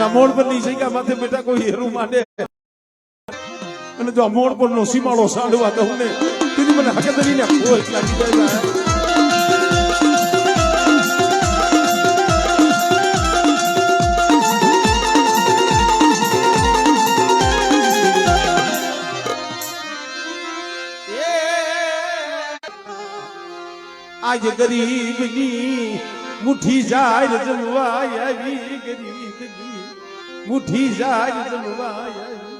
mode પર ની જગ્યા માથે બેટા કોઈ હેરું માંડે અને જો મોડ પર નો સીમાડો સાડવા દઉં ને તેની મને હકીકતની ને કોઈ લાગી જાય આજ ગરીબની મુઠ્ઠી જાય જલવાય આવી ગરીબની મુઠ્ઠી જાય જલવાય આવી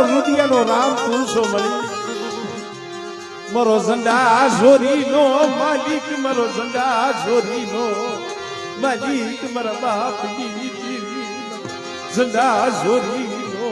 રુદિયાનો રામ તું સો મળી મારો ઝંડા ઝોરીનો માલિક મારો ઝંડા ઝોરીનો માલિક મારા બાપની ઝંડા ઝોરીનો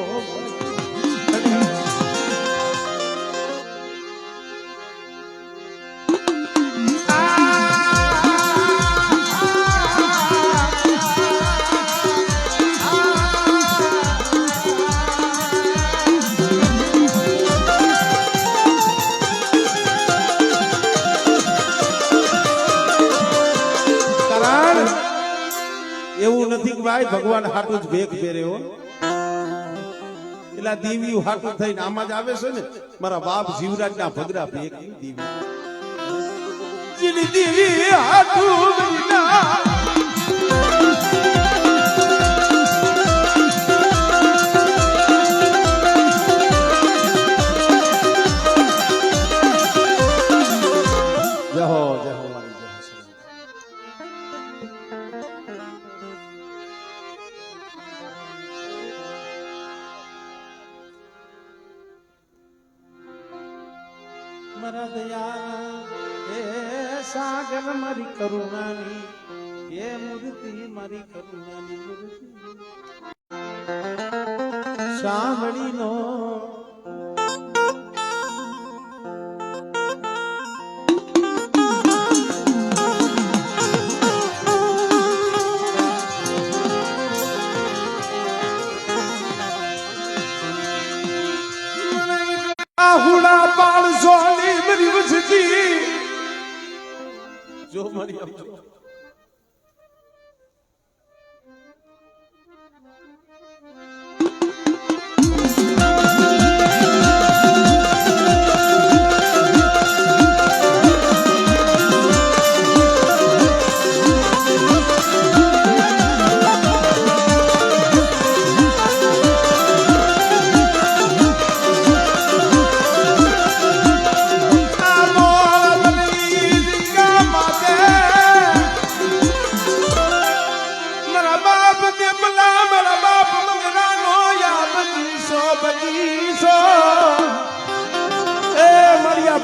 એવું નથી કે ભાઈ ભગવાન હાટું જ ભેગ પહેર્યો એટલે દેવી હાટું થઈને આમાં જ આવે છે ને મારા બાપ જીવરાજ ના ભગરા ભેગ દેવી દેવી હાટું મારા દયા એ સાગર મારી કરુણાની એ મૂર્તિ મારી કરુણાની મૂર્તિ સાંભળીનો આહુડા પાળ સોની મારી વસતી જો મારી આમ જો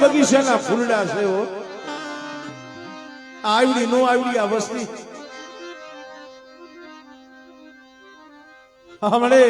બગીચાના ફૂલડા છે આવડી નો આવડી આ વસ્તી હમણે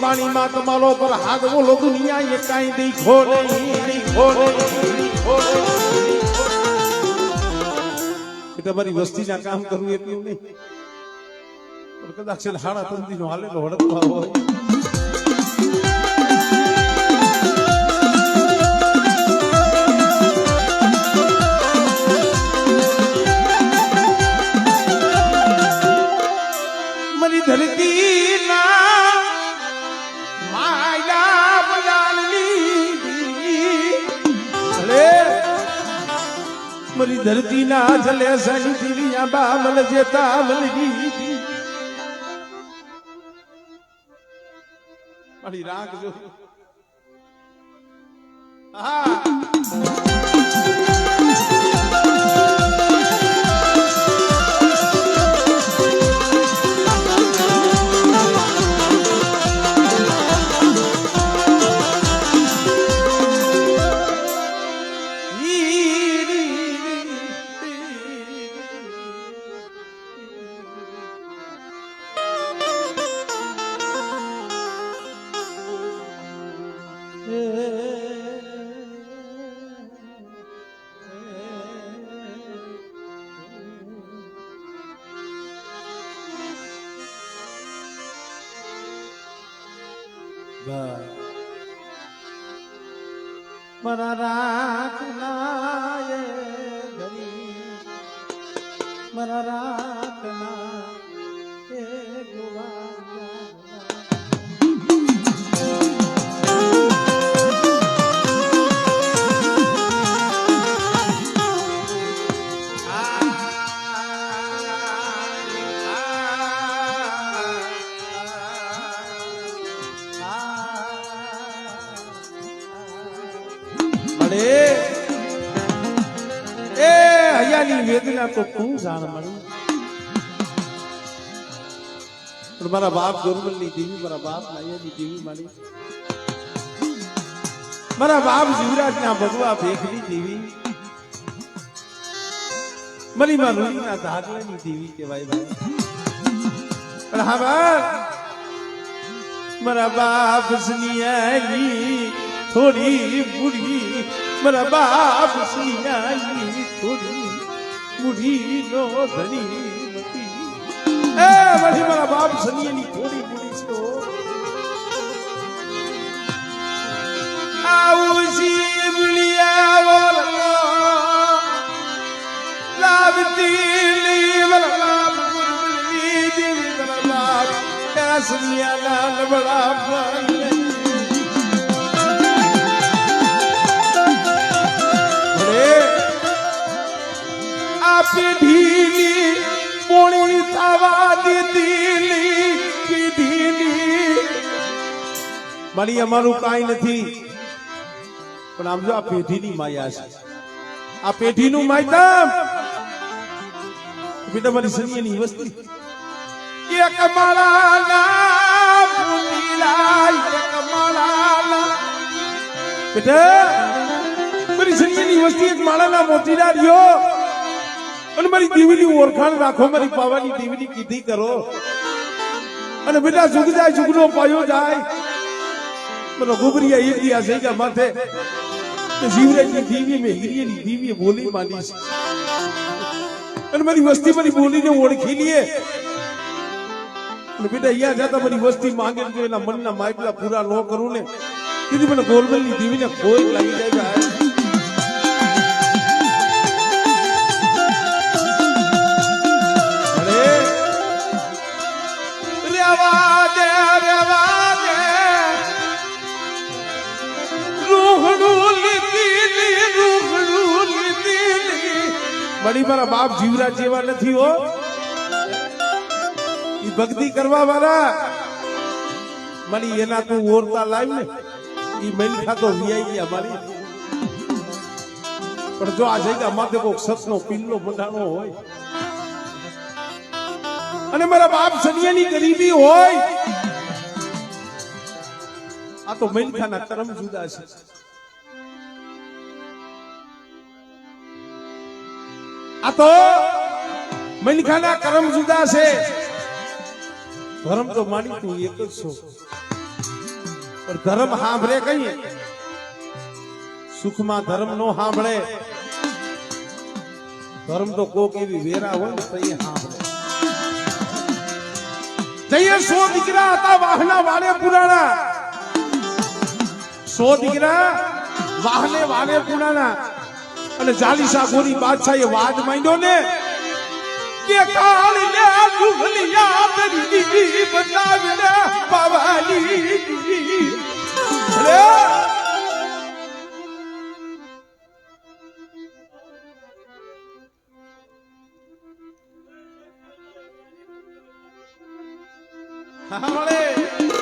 પાણીમાં તમારો પર હાથ બોલો દુનિયા એ કાંઈ દેખો નહીં તમારી વસ્તીના કામ કરવું એટલું નહીં કદાચ હાડા તંદી નો હાલેલો હડકવા હોય મારી ધરતી ના મરી ધરતી ના જલે સની દીવિયા બા મલ જેતા મલગી મારી રાગ જો હા મારા રાખના મારા રાખના વેદના તો તું જાણ મળી પણ મારા બાપ ગોરમલ ની દેવી મારા બાપ નાયની દેવી મળી મારા બાપ જીવરાજ ના ભગવા ભેખની દેવી મરી માં રૂડી ના ધાગલા ની દેવી કહેવાય ભાઈ પણ હા મારા બાપ સનિયાની થોડી બુઢી મારા બાપ સનિયાની થોડી બુઢી નો ધણી નથી એ વળી મારા બાપ સનિયાની થોડી બુઢી છો આવું જીવલિયા વરલો લાવતી લીવર બાપ ગુરબલી દેવી મારા બાપ સનિયા ના બડા ભાઈ પીઢીની પોણી થવા દીધી પીઢીની મારી અમારું કાંઈ નથી પણ આમ જો આ પેઢીની માયા છે આ પેઢીનું માયતમ બેટા મારી સનિયાની વસ્તી એક માળાના પુતીલા એક માળાના બેટા મારી સનિયાની વસ્તી એક માળાના મોતીલા રહ્યો અને મારી દેવીની ઓળખાણ રાખો મારી પાવાની દેવીની કીધી કરો અને બેટા જુગ જાય જુગનો પાયો જાય મને ગોબરિયા એક દિયા થઈ ગયા માથે જીવરાજની દેવી મેં હિરિયની દેવીએ બોલી માંડી છે અને મારી વસ્તી મારી બોલીને ઓળખી લીએ અને બેટા અહીંયા જતા મારી વસ્તી માંગે તો એના મનના માયપલા પૂરા ન કરું ને તેથી મને ગોરમલની દેવીને કોઈ લાગી જાય ભાઈ મળી મારા બાપ જીવરાજ જેવા નથી હો ઈ ભક્તિ કરવા વાળા મળી એના તું ઓરતા લાવ ને ઈ મલખા તો વિયાઈ ગયા મારી પણ જો આ જગ્યા માથે કોક સતનો પિલ્લો બંધાણો હોય અને મારા બાપ સનિયાની ગરીબી હોય આ તો મલખાના કર્મ જુદા છે આ તો મલખાના કર્મ જુદા છે ધર્મ તો માની તું એક જ છો પણ ધર્મ સાંભળે કઈ સુખમાં ધર્મ નો સાંભળે ધર્મ તો કોક એવી વેરા હોય ને તઈ સાંભળે જઈએ 100 દીકરા હતા વાહના વાળે પુરાણા 100 દીકરા વાહને વાળે પુરાણા અને જાલીસા ગોરી બાદશાહે વાજ માંડ્યો ને કે કાળિયા દુહલિયા તરી બતાવીને પાવાની હા મળે